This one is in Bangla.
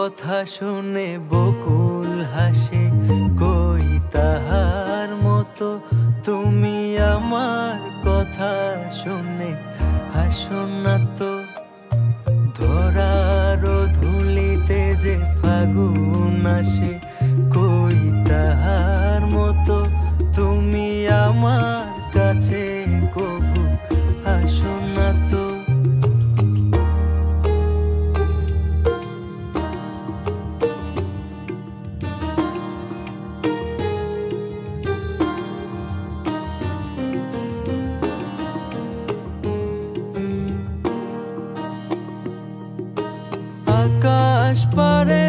কথা শুনে বকুল হাসে, কই তাহার মতো তুমি আমার কথা শুনে হাসো না তো। ধরার ধুলিতে যে ফাগুন আসে, কই তাহার মতো তুমি আমার কাছে কবু আসো না তো। আকাশ পারে